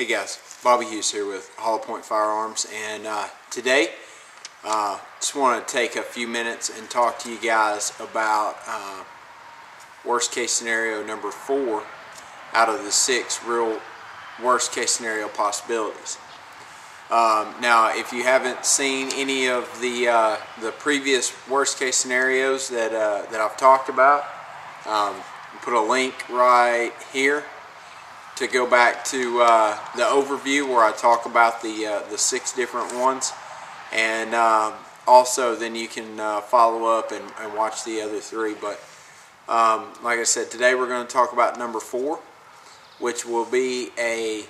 Hey guys, Bobby Hughes here with Point Firearms, and today just want to take a few minutes and talk to you guys about worst case scenario number 4 out of the 6 real worst case scenario possibilities. Now, if you haven't seen any of the previous worst case scenarios that I've talked about, put a link right here to go back to the overview where I talk about the 6 different ones, and also then you can follow up and watch the other 3. But like I said, today we're going to talk about number 4, which will be a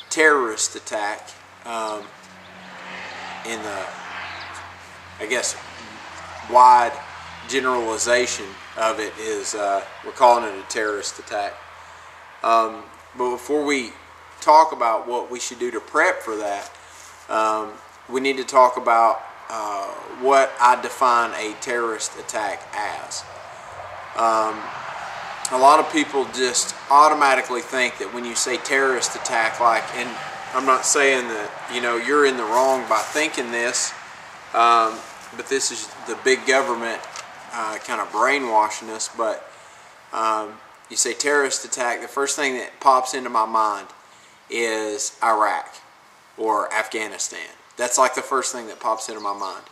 terrorist attack. In the, I guess, wide generalization of it is we're calling it a terrorist attack. But before we talk about what we should do to prep for that, we need to talk about what I define a terrorist attack as. A lot of people just automatically think that when you say terrorist attack, and I'm not saying that you're in the wrong by thinking this, but this is the big government kind of brainwashing us. But you say terrorist attack, the first thing that pops into my mind is Iraq or Afghanistan. That's like the first thing that pops into my mind.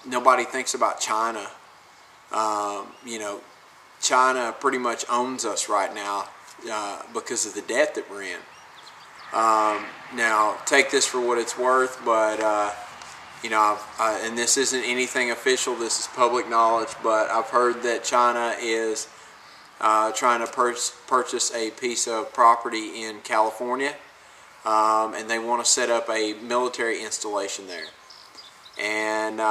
Nobody thinks about China. China pretty much owns us right now because of the debt that we're in. Now, take this for what it's worth, but and this isn't anything official, this is public knowledge, but I've heard that China is trying to purchase a piece of property in California, and they want to set up a military installation there. And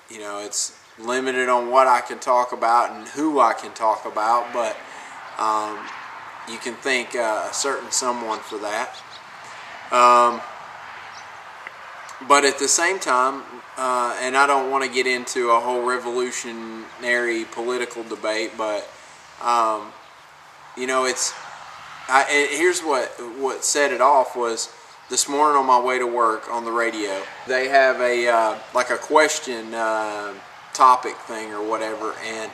it's limited on what I can talk about and who I can talk about, but you can thank a certain someone for that. But at the same time, and I don't want to get into a whole revolutionary political debate, but here's what set it off was this morning on my way to work on the radio. They have a like a question topic thing or whatever, and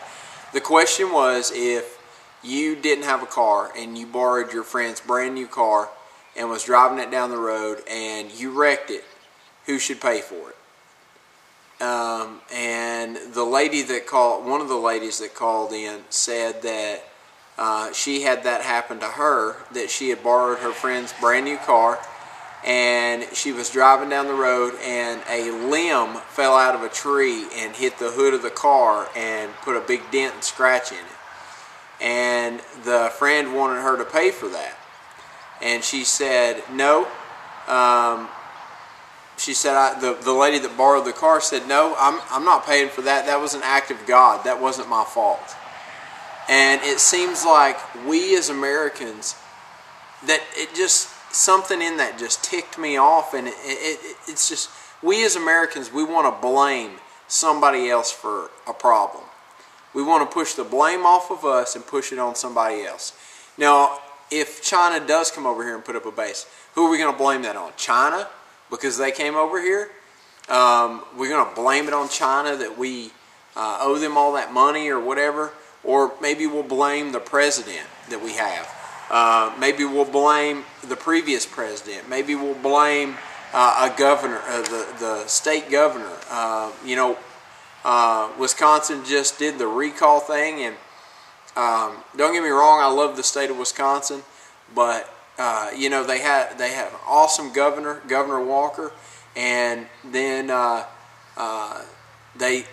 the question was, if you didn't have a car and you borrowed your friend's brand new car and was driving it down the road and you wrecked it, who should pay for it? And the lady that called, one of the ladies that called in, said that she had that happen to her, that she had borrowed her friend's brand new car and she was driving down the road and a limb fell out of a tree and hit the hood of the car and put a big dent and scratch in it. And the friend wanted her to pay for that, and she said no. She said, the lady that borrowed the car said, no, I'm not paying for that. That was an act of God. That wasn't my fault. And it seems like we as Americans, that it just, something in that just ticked me off. And it's just, we as Americans, we want to blame somebody else for a problem. We want to push the blame off of us and push it on somebody else. Now, if China does come over here and put up a base, who are we going to blame that on? China? Because they came over here? We're going to blame it on China that we owe them all that money or whatever? Or maybe we'll blame the president that we have. Maybe we'll blame the previous president. Maybe we'll blame a governor, the state governor. Wisconsin just did the recall thing, and don't get me wrong, I love the state of Wisconsin, but they have an awesome governor, Governor Walker, and then they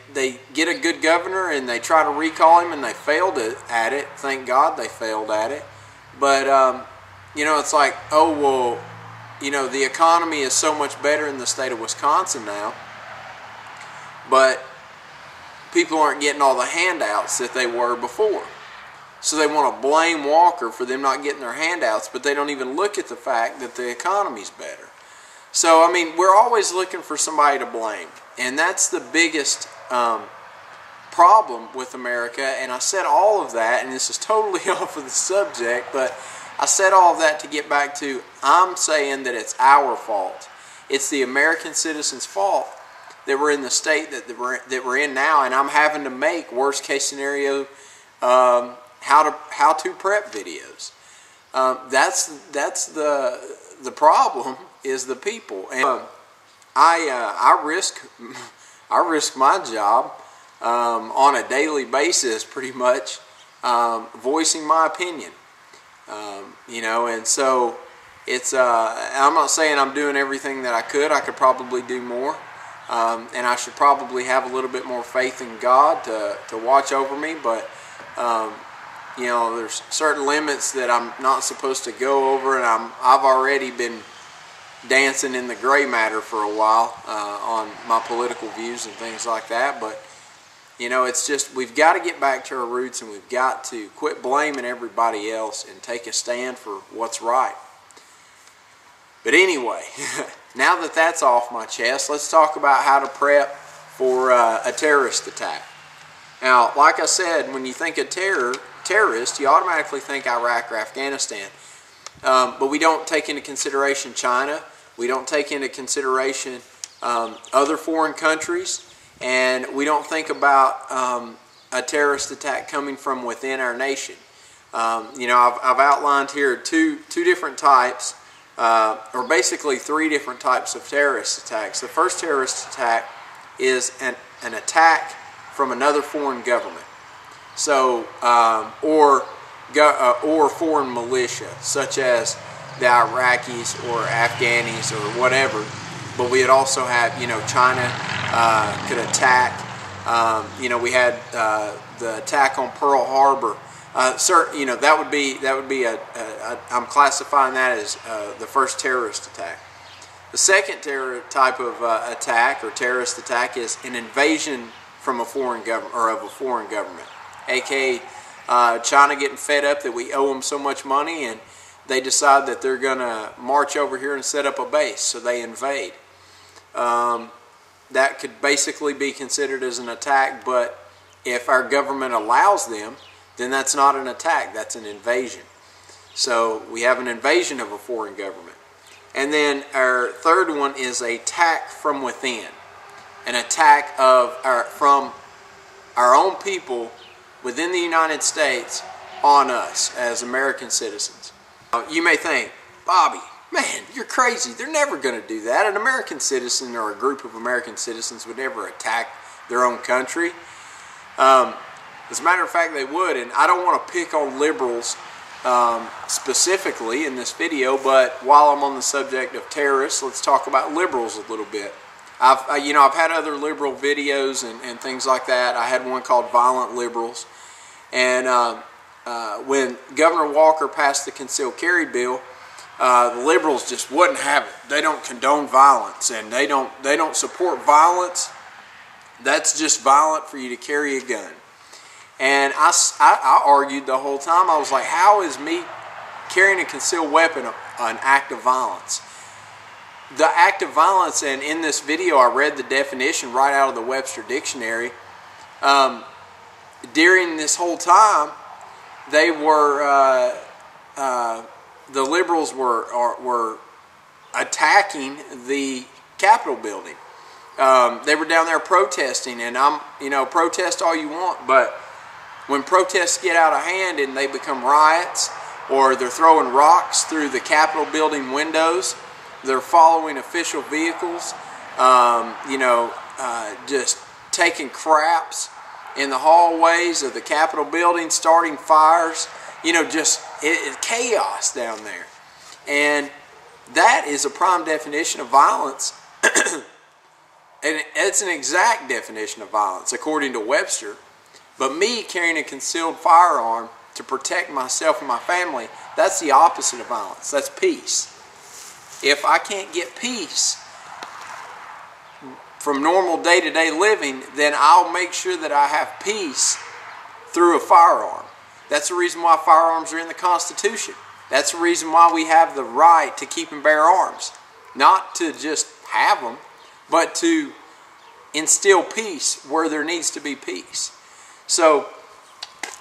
get a good governor and they try to recall him and they failed at it. Thank God they failed at it. But it's like, oh well, the economy is so much better in the state of Wisconsin now, but people aren't getting all the handouts that they were before. So they want to blame Walker for them not getting their handouts, but they don't even look at the fact that the economy's better. So, I mean, we're always looking for somebody to blame. And that's the biggest problem with America. And I said all of that, and this is totally off of the subject, but I said all of that to get back to, I'm saying that it's our fault. It's the American citizens' fault that we're in the state that we're in now, and I'm having to make worst case scenario how to prep videos. That's the problem, is the people. And I risk my job on a daily basis, pretty much, voicing my opinion. You know, and so it's I'm not saying I'm doing everything that I could. I could probably do more, and I should probably have a little bit more faith in God to watch over me. But you know, there's certain limits that I'm not supposed to go over, and I've already been dancing in the gray matter for a while on my political views and things like that. But you know, it's just, we've got to get back to our roots, and we've got to quit blaming everybody else and take a stand for what's right. But anyway, now that that's off my chest, let's talk about how to prep for a terrorist attack. Now, like I said, when you think of terrorist, you automatically think Iraq or Afghanistan. But we don't take into consideration China. We don't take into consideration other foreign countries. And we don't think about a terrorist attack coming from within our nation. You know, I've outlined here two different types, or basically three different types of terrorist attacks. The first terrorist attack is an attack from another foreign government, so or foreign militia, such as the Iraqis or Afghanis or whatever. But we'd also have, you know, China could attack. You know, we had the attack on Pearl Harbor. You know, that would be I'm classifying that as the first terrorist attack. The second type of attack or terrorist attack is an invasion from a foreign government, or of a foreign government, aka China getting fed up that we owe them so much money, and they decide that they're going to march over here and set up a base, so they invade. That could basically be considered as an attack, but if our government allows them, then that's not an attack, that's an invasion. So we have an invasion of a foreign government. And then our third one is an attack from within, an attack from our own people within the United States on us as American citizens. You may think, Bobby, man, you're crazy. They're never going to do that. An American citizen or a group of American citizens would never attack their own country. As a matter of fact, they would. And I don't want to pick on liberals specifically in this video, but while I'm on the subject of terrorists, let's talk about liberals a little bit. I've had other liberal videos and things like that. I had one called Violent Liberals. And when Governor Walker passed the concealed carry bill, the liberals just wouldn't have it. They don't condone violence, and they don't support violence. That's just violent for you to carry a gun. And I argued the whole time. I was like, how is me carrying a concealed weapon an act of violence? The act of violence, and in this video I read the definition right out of the Webster Dictionary. During this whole time, they were the liberals were attacking the Capitol building. They were down there protesting, and protest all you want, but when protests get out of hand and they become riots, or they're throwing rocks through the Capitol building windows, they're following official vehicles, just taking craps in the hallways of the Capitol building, starting fires, just chaos down there. And that is a prime definition of violence. And it's an exact definition of violence according to Webster. But me carrying a concealed firearm to protect myself and my family, that's the opposite of violence. That's peace. If I can't get peace from normal day-to-day living, then I'll make sure that I have peace through a firearm. That's the reason why firearms are in the Constitution. That's the reason why we have the right to keep and bear arms. Not to just have them, but to instill peace where there needs to be peace. So,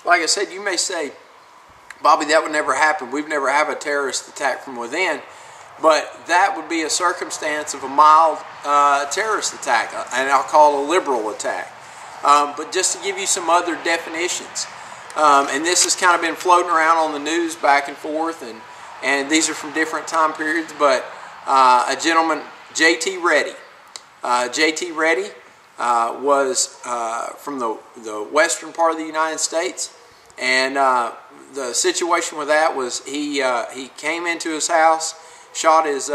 like I said, you may say, Bobby, that would never happen. We've never had a terrorist attack from within. But that would be a circumstance of a mild terrorist attack, and I'll call it a liberal attack. But just to give you some other definitions, and this has kind of been floating around on the news back and forth, and these are from different time periods, but a gentleman, J.T. Reddy. J.T. Reddy was from the western part of the United States, and the situation with that was he came into his house, shot his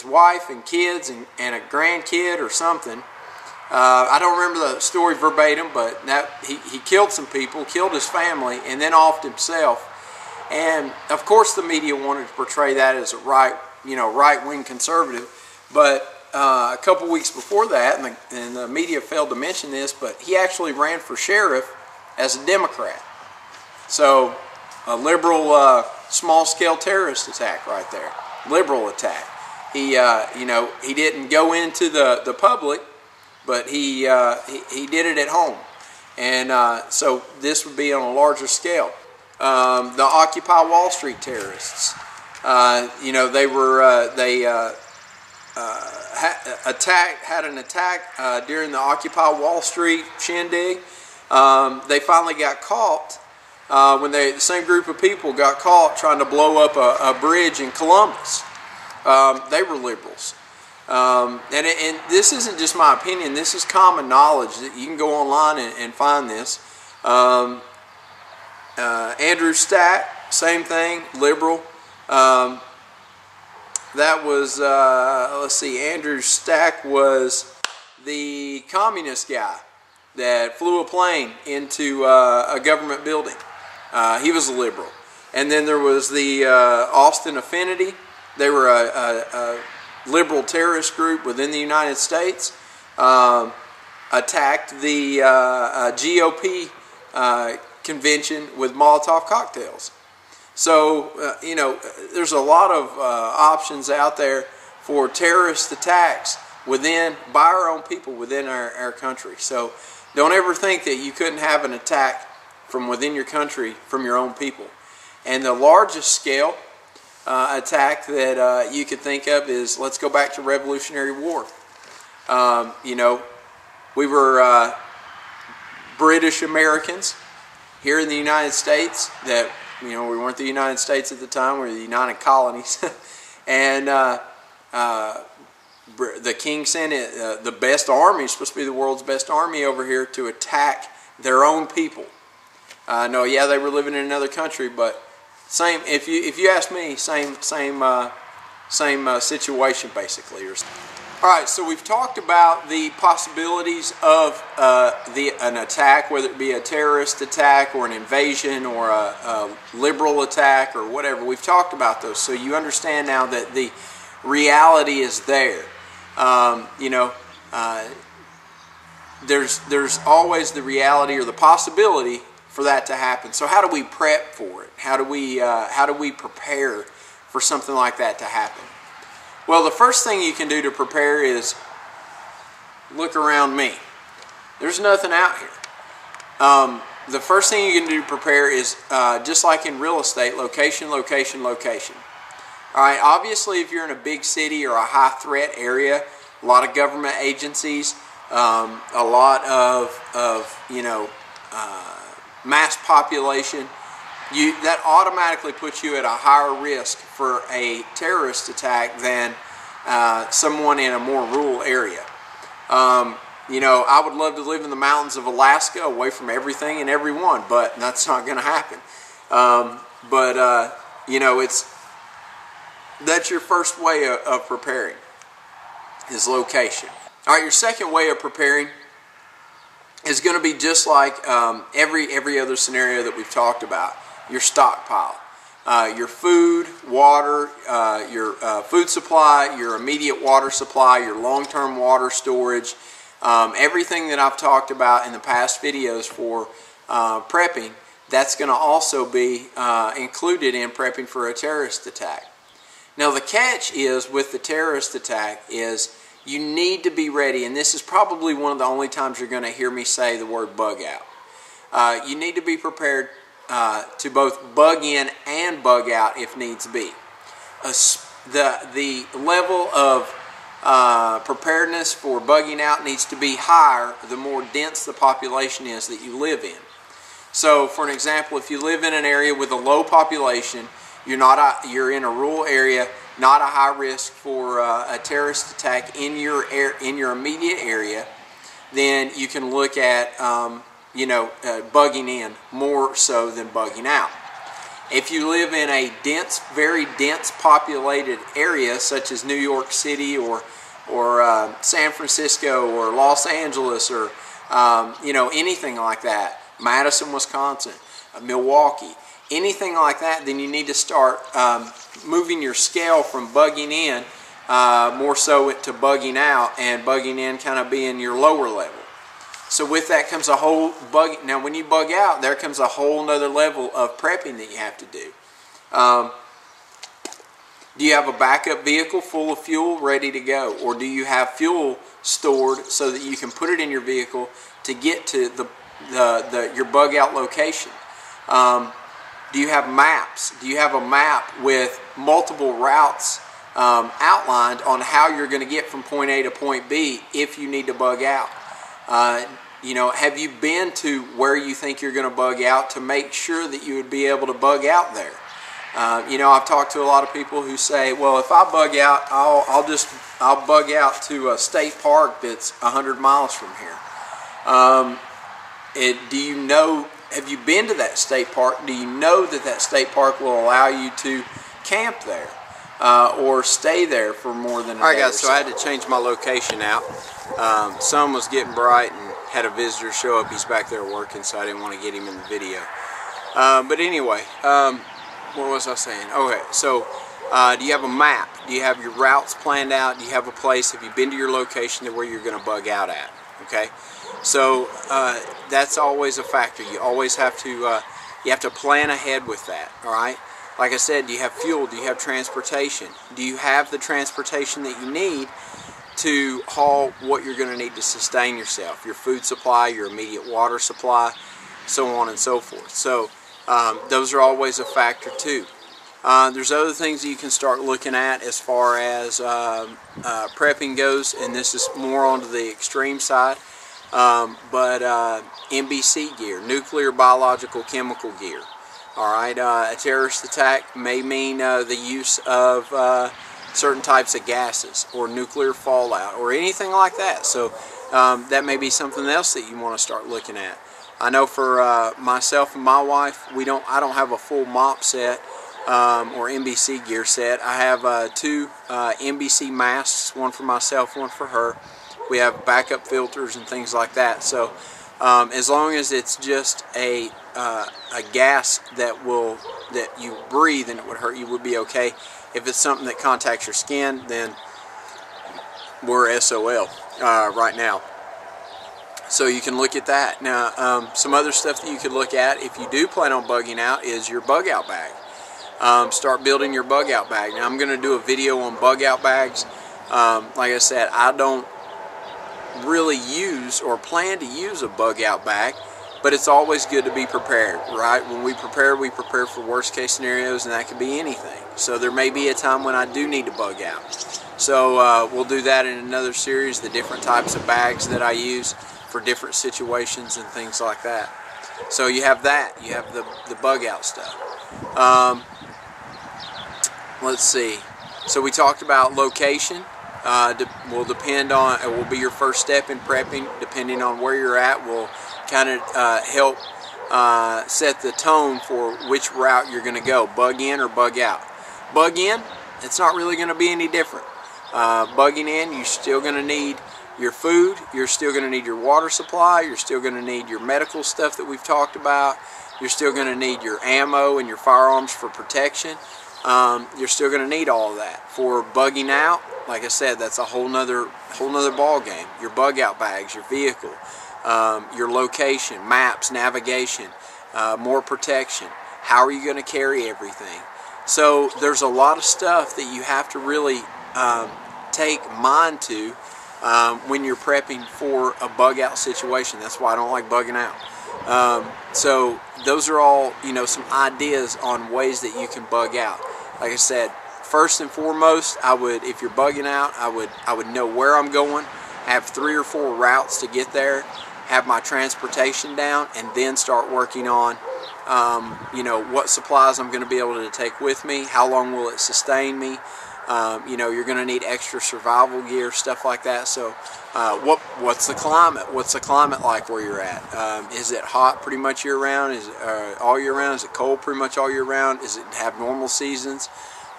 wife and kids and a grandkid or something. I don't remember the story verbatim, but he killed some people, killed his family, and then offed himself. And of course, the media wanted to portray that as a right-wing conservative. But a couple weeks before that, and the media failed to mention this, but he actually ran for sheriff as a Democrat. So a liberal, small-scale terrorist attack right there. Liberal attack. He didn't go into the public, but he did it at home, and so this would be on a larger scale. The Occupy Wall Street terrorists, they had an attack during the Occupy Wall Street shindig. They finally got caught when the same group of people got caught trying to blow up a bridge in Columbus. They were liberals. And this isn't just my opinion, this is common knowledge. That you can go online and find this. Andrew Stack, same thing, liberal. That was, let's see, Andrew Stack was the communist guy that flew a plane into a government building. He was a liberal. And then there was the Austin Affinity. They were a liberal terrorist group within the United States. Attacked the GOP convention with Molotov cocktails. So, there's a lot of options out there for terrorist attacks by our own people within our country. So don't ever think that you couldn't have an attack from within your country from your own people. And the largest scale attack that you could think of is, let's go back to Revolutionary War. We were British Americans here in the United States that, we weren't the United States at the time, we were the United Colonies. And the king sent the best army, supposed to be the world's best army over here to attack their own people. No, yeah, they were living in another country, but same. If you ask me, same situation basically. All right, so we've talked about the possibilities of an attack, whether it be a terrorist attack or an invasion or a liberal attack or whatever. We've talked about those, so you understand now that the reality is there. There's always the reality or the possibility for that to happen. So how do we prep for it? How do we prepare for something like that to happen? Well, the first thing you can do to prepare is look around me. There's nothing out here. The first thing you can do to prepare is, just like in real estate, location, location, location. All right, obviously if you're in a big city or a high threat area, a lot of government agencies, a lot of mass population, that automatically puts you at a higher risk for a terrorist attack than someone in a more rural area. I would love to live in the mountains of Alaska away from everything and everyone, but that's not going to happen. That's your first way of preparing, is location. All right, your second way of preparing is going to be just like every other scenario that we've talked about. Your stockpile, your food, water, your food supply, your immediate water supply, your long-term water storage, everything that I've talked about in the past videos for prepping, that's going to also be included in prepping for a terrorist attack. Now the catch is with the terrorist attack is you need to be ready, and this is probably one of the only times you're going to hear me say the word bug out. You need to be prepared to both bug in and bug out if needs be. The level of preparedness for bugging out needs to be higher the more dense the population is that you live in. So, for an example, if you live in an area with a low population, you're in a rural area, not a high risk for a terrorist attack in your immediate area, then you can look at bugging in more so than bugging out. If you live in a very dense populated area such as New York City or San Francisco or Los Angeles or anything like that, Madison, Wisconsin, Milwaukee, anything like that, then you need to start moving your scale from bugging in more so to bugging out, and bugging in kind of being your lower level. So with that comes a whole bug. Now when you bug out, there comes a whole nother level of prepping that you have to do. Do you have a backup vehicle full of fuel ready to go? Or do you have fuel stored so that you can put it in your vehicle to get to your bug out location? Do you have maps? Do you have a map with multiple routes outlined on how you're going to get from point A to point B if you need to bug out? Have you been to where you think you're going to bug out to make sure that you would be able to bug out there? I've talked to a lot of people who say, well, if I bug out, I'll bug out to a state park that's 100 miles from here. Have you been to that state park? Do you know that state park will allow you to camp there or stay there for more than a day? Alright guys, so I had to change my location out. Sun was getting bright and had a visitor show up. He's back there working, so I didn't want to get him in the video. But anyway, what was I saying? Okay, so do you have a map? Do you have your routes planned out? Do you have a place? Have you been to your location to where you're going to bug out at? Okay, so that's always a factor. You always have to plan ahead with that. All right. Like I said, do you have fuel? Do you have transportation? Do you have the transportation that you need to haul what you're going to need to sustain yourself? Your food supply, your immediate water supply, so on and so forth. So those are always a factor too. There's other things that you can start looking at as far as prepping goes, and this is more onto the extreme side, but NBC gear, nuclear, biological, chemical gear. Alright, a terrorist attack may mean the use of certain types of gases or nuclear fallout or anything like that. So that may be something else that you want to start looking at. I know for myself and my wife, I don't have a full mop set or NBC gear set. I have two NBC masks, one for myself, one for her. We have backup filters and things like that. So as long as it's just a gas that you breathe and it would hurt you, would be okay. If it's something that contacts your skin, then we're SOL right now. So you can look at that. Now, some other stuff that you could look at if you do plan on bugging out is your bug out bag. Start building your bug out bag. Now I'm going to do a video on bug out bags. Like I said, I don't really use or plan to use a bug out bag, but it's always good to be prepared, right? When we prepare for worst case scenarios, and that could be anything. So there may be a time when I do need to bug out. So we'll do that in another series, the different types of bags that I use for different situations and things like that. So you have that, you have the bug out stuff. Let's see. So we talked about location. Will depend on, it will be your first step in prepping. Depending on where you're at, will kind of help set the tone for which route you're going to go, bug in or bug out. Bug in, it's not really going to be any different. Bugging in, you're still going to need your food, you're still going to need your water supply, you're still going to need your medical stuff that we've talked about, you're still going to need your ammo and your firearms for protection. You're still going to need all of that. For bugging out, like I said, that's a whole nother ball game. Your bug out bags, your vehicle, your location, maps, navigation, more protection. How are you going to carry everything? So there's a lot of stuff that you have to really take mind to when you're prepping for a bug out situation. That's why I don't like bugging out. So those are all, you know, some ideas on ways that you can bug out. Like I said, first and foremost, if you're bugging out, I would know where I'm going, have 3 or 4 routes to get there, have my transportation down, and then start working on, you know, what supplies I'm going to be able to take with me, how long will it sustain me. You know, you're going to need extra survival gear, stuff like that. So what's the climate? What's the climate like where you're at? Is it hot pretty much year round? Is it all year round? Is it cold pretty much all year round? Is it have normal seasons?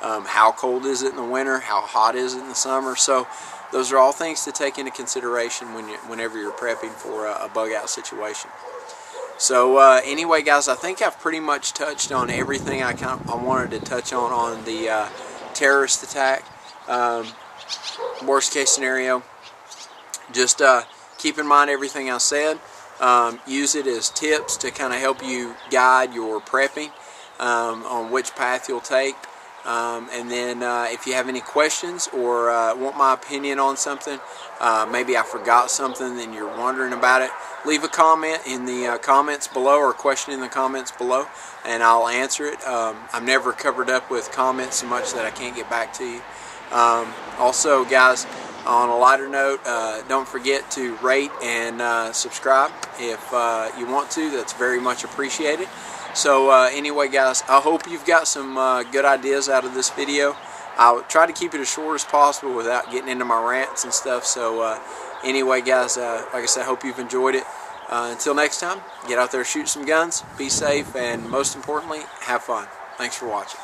How cold is it in the winter? How hot is it in the summer? So those are all things to take into consideration whenever you're prepping for a bug out situation. So anyway, guys, I think I've pretty much touched on everything I wanted to touch on the terrorist attack. Worst case scenario, just keep in mind everything I said. Use it as tips to kind of help you guide your prepping on which path you'll take. And then if you have any questions or want my opinion on something, maybe I forgot something and you're wondering about it, leave a comment in the comments below, or a question in the comments below, and I'll answer it. I'm never covered up with comments so much that I can't get back to you. Also, guys, on a lighter note, don't forget to rate and subscribe if you want to. That's very much appreciated. So anyway, guys, I hope you've got some good ideas out of this video. I'll try to keep it as short as possible without getting into my rants and stuff. So anyway, guys, like I said, I hope you've enjoyed it. Until next time, get out there, shoot some guns, be safe, and most importantly, have fun. Thanks for watching.